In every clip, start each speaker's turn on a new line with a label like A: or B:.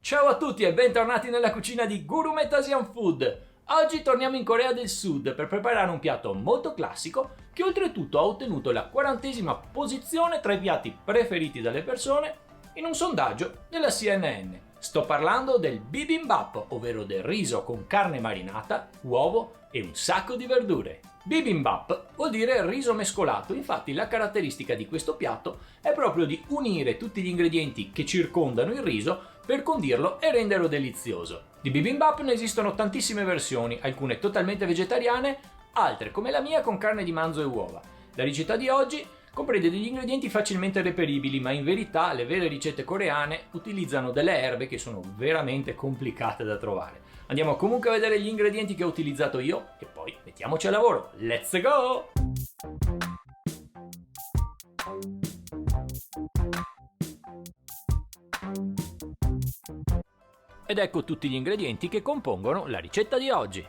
A: Ciao a tutti e bentornati nella cucina di Gurumet Asian Food. Oggi torniamo in Corea del Sud per preparare un piatto molto classico che oltretutto ha ottenuto la 40ª posizione tra i piatti preferiti dalle persone in un sondaggio della CNN. Sto parlando del bibimbap, ovvero del riso con carne marinata, uovo e un sacco di verdure. Bibimbap vuol dire riso mescolato, infatti la caratteristica di questo piatto è proprio di unire tutti gli ingredienti che circondano il riso per condirlo e renderlo delizioso. Di bibimbap ne esistono tantissime versioni, alcune totalmente vegetariane, altre come la mia con carne di manzo e uova. La ricetta di oggi comprende degli ingredienti facilmente reperibili, ma in verità le vere ricette coreane utilizzano delle erbe che sono veramente complicate da trovare. Andiamo comunque a vedere gli ingredienti che ho utilizzato io e poi mettiamoci al lavoro. Let's go! Ed ecco tutti gli ingredienti che compongono la ricetta di oggi.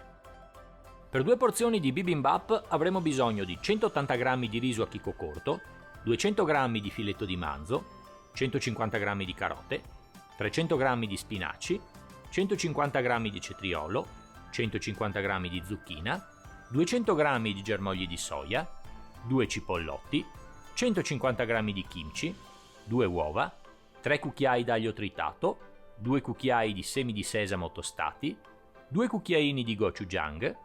A: Per 2 porzioni di bibimbap avremo bisogno di 180 g di riso a chicco corto, 200 g di filetto di manzo, 150 g di carote, 300 g di spinaci, 150 g di cetriolo, 150 g di zucchina, 200 g di germogli di soia, 2 cipollotti, 150 g di kimchi, 2 uova, 3 cucchiai d'aglio tritato, 2 cucchiai di semi di sesamo tostati, 2 cucchiaini di gochujang,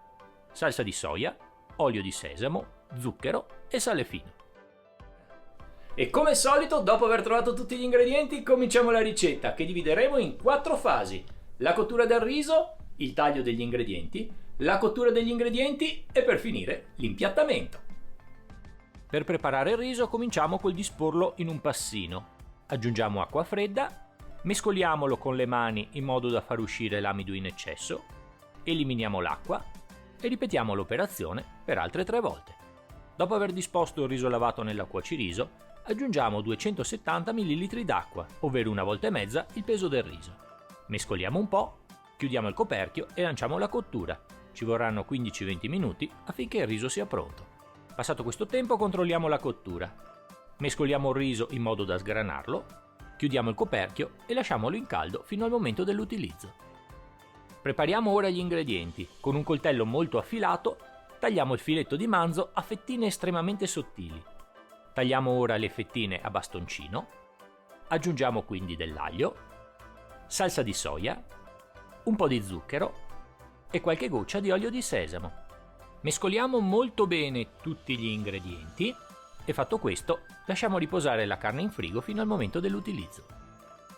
A: salsa di soia, olio di sesamo, zucchero e sale fino. E come al solito, dopo aver trovato tutti gli ingredienti, cominciamo la ricetta che divideremo in 4 fasi: la cottura del riso, il taglio degli ingredienti, la cottura degli ingredienti e per finire l'impiattamento. Per preparare il riso cominciamo col disporlo in un passino. Aggiungiamo acqua fredda, mescoliamolo con le mani in modo da far uscire l'amido in eccesso, eliminiamo l'acqua e ripetiamo l'operazione per altre 3 volte. Dopo aver disposto il riso lavato nella cuociriso, aggiungiamo 270 ml d'acqua, ovvero 1,5 volte il peso del riso. Mescoliamo un po', chiudiamo il coperchio e lanciamo la cottura. Ci vorranno 15-20 minuti affinché il riso sia pronto. Passato questo tempo controlliamo la cottura. Mescoliamo il riso in modo da sgranarlo, chiudiamo il coperchio e lasciamolo in caldo fino al momento dell'utilizzo. Prepariamo ora gli ingredienti. Con un coltello molto affilato tagliamo il filetto di manzo a fettine estremamente sottili. Tagliamo ora le fettine a bastoncino. Aggiungiamo quindi dell'aglio, salsa di soia, un po' di zucchero e qualche goccia di olio di sesamo. Mescoliamo molto bene tutti gli ingredienti e fatto questo lasciamo riposare la carne in frigo fino al momento dell'utilizzo.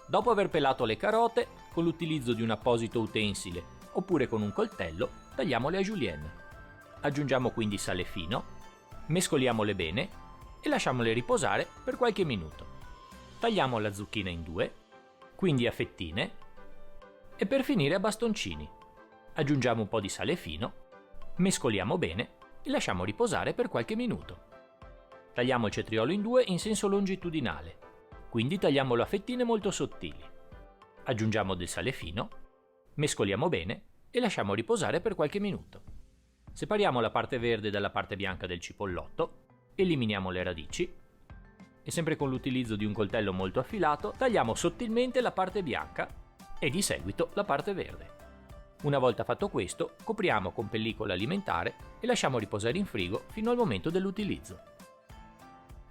A: Dopo aver pelato le carote, con l'utilizzo di un apposito utensile oppure con un coltello, tagliamole a julienne. Aggiungiamo quindi sale fino, mescoliamole bene e lasciamole riposare per qualche minuto. Tagliamo la zucchina in 2, quindi a fettine, e per finire a bastoncini. Aggiungiamo un po' di sale fino, mescoliamo bene e lasciamo riposare per qualche minuto. Tagliamo il cetriolo in 2 in senso longitudinale, quindi tagliamolo a fettine molto sottili. Aggiungiamo del sale fino, mescoliamo bene e lasciamo riposare per qualche minuto. Separiamo la parte verde dalla parte bianca del cipollotto, eliminiamo le radici e sempre con l'utilizzo di un coltello molto affilato tagliamo sottilmente la parte bianca e di seguito la parte verde. Una volta fatto questo, copriamo con pellicola alimentare e lasciamo riposare in frigo fino al momento dell'utilizzo.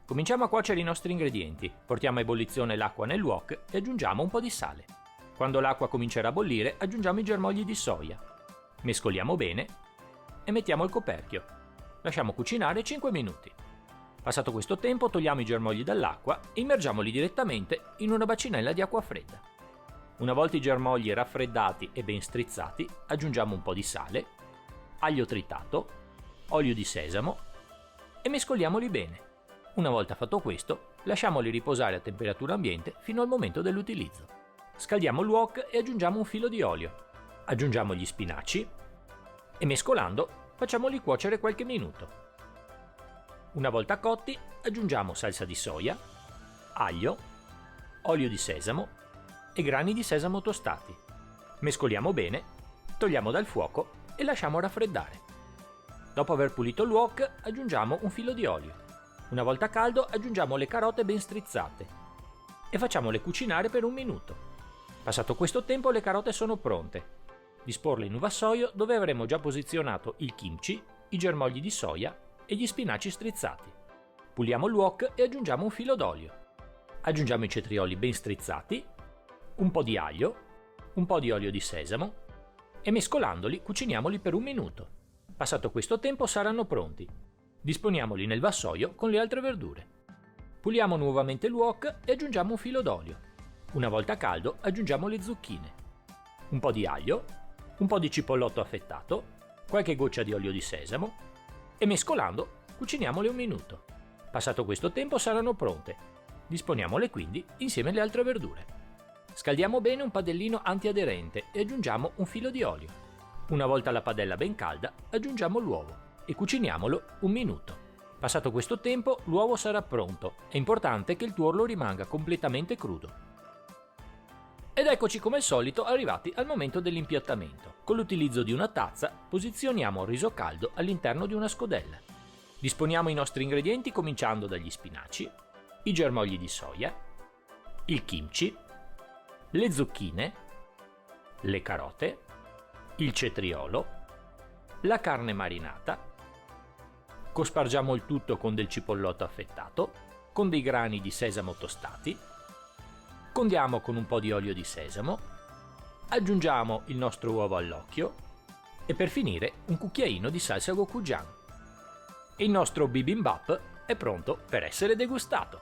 A: Cominciamo a cuocere i nostri ingredienti, portiamo a ebollizione l'acqua nel wok e aggiungiamo un po' di sale. Quando l'acqua comincerà a bollire aggiungiamo i germogli di soia, mescoliamo bene e mettiamo il coperchio. Lasciamo cucinare 5 minuti. Passato questo tempo togliamo i germogli dall'acqua e immergiamoli direttamente in una bacinella di acqua fredda. Una volta i germogli raffreddati e ben strizzati aggiungiamo un po' di sale, aglio tritato, olio di sesamo e mescoliamoli bene. Una volta fatto questo, lasciamoli riposare a temperatura ambiente fino al momento dell'utilizzo. Scaldiamo il wok e aggiungiamo un filo di olio. Aggiungiamo gli spinaci e mescolando facciamoli cuocere qualche minuto. Una volta cotti, aggiungiamo salsa di soia, aglio, olio di sesamo e grani di sesamo tostati. Mescoliamo bene, togliamo dal fuoco e lasciamo raffreddare. Dopo aver pulito il wok, aggiungiamo un filo di olio. Una volta caldo aggiungiamo le carote ben strizzate e facciamole cucinare per 1 minuto. Passato questo tempo le carote sono pronte. Disporle in un vassoio dove avremo già posizionato il kimchi, i germogli di soia e gli spinaci strizzati. Puliamo il wok e aggiungiamo un filo d'olio. Aggiungiamo i cetrioli ben strizzati, un po' di aglio, un po' di olio di sesamo e mescolandoli cuciniamoli per 1 minuto. Passato questo tempo saranno pronti. Disponiamoli nel vassoio con le altre verdure. Puliamo nuovamente il wok e aggiungiamo un filo d'olio. Una volta caldo aggiungiamo le zucchine, un po' di aglio, un po' di cipollotto affettato, qualche goccia di olio di sesamo e mescolando cuciniamole 1 minuto. Passato questo tempo saranno pronte. Disponiamole quindi insieme alle altre verdure. Scaldiamo bene un padellino antiaderente e aggiungiamo un filo di olio. Una volta la padella ben calda aggiungiamo l'uovo e cuciniamolo 1 minuto. Passato questo tempo l'uovo sarà pronto. È importante che il tuorlo rimanga completamente crudo. Ed eccoci come al solito arrivati al momento dell'impiattamento. Con l'utilizzo di una tazza posizioniamo il riso caldo all'interno di una scodella. Disponiamo i nostri ingredienti cominciando dagli spinaci, i germogli di soia, il kimchi, le zucchine, le carote, il cetriolo, la carne marinata. Cospargiamo il tutto con del cipollotto affettato, con dei grani di sesamo tostati. Condiamo con un po' di olio di sesamo, aggiungiamo il nostro uovo all'occhio e per finire un cucchiaino di salsa gochujang. Il nostro bibimbap è pronto per essere degustato.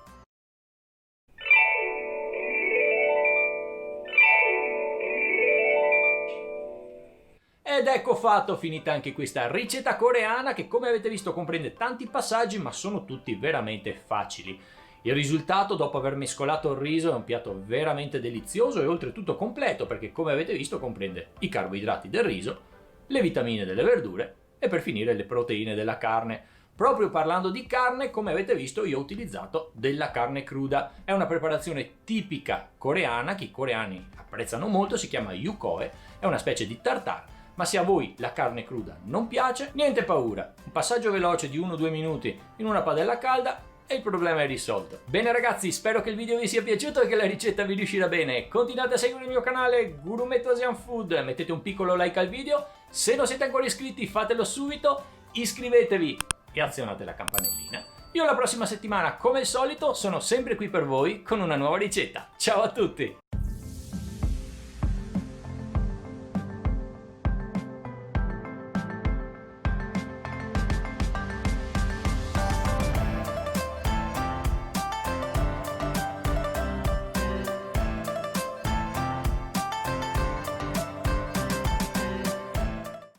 A: Ed ecco fatto, finita anche questa ricetta coreana che come avete visto comprende tanti passaggi ma sono tutti veramente facili. Il risultato dopo aver mescolato il riso è un piatto veramente delizioso e oltretutto completo perché come avete visto comprende i carboidrati del riso, le vitamine delle verdure e per finire le proteine della carne. Proprio parlando di carne, come avete visto io ho utilizzato della carne cruda. È una preparazione tipica coreana che i coreani apprezzano molto, si chiama yukoe, è una specie di tartare. Ma se a voi la carne cruda non piace, niente paura, un passaggio veloce di 1-2 minuti in una padella calda e il problema è risolto. Bene ragazzi, spero che il video vi sia piaciuto e che la ricetta vi riuscirà bene. Continuate a seguire il mio canale Gourmet Asian Food, mettete un piccolo like al video, se non siete ancora iscritti fatelo subito, iscrivetevi e azionate la campanellina. Io la prossima settimana, come al solito, sono sempre qui per voi con una nuova ricetta. Ciao a tutti!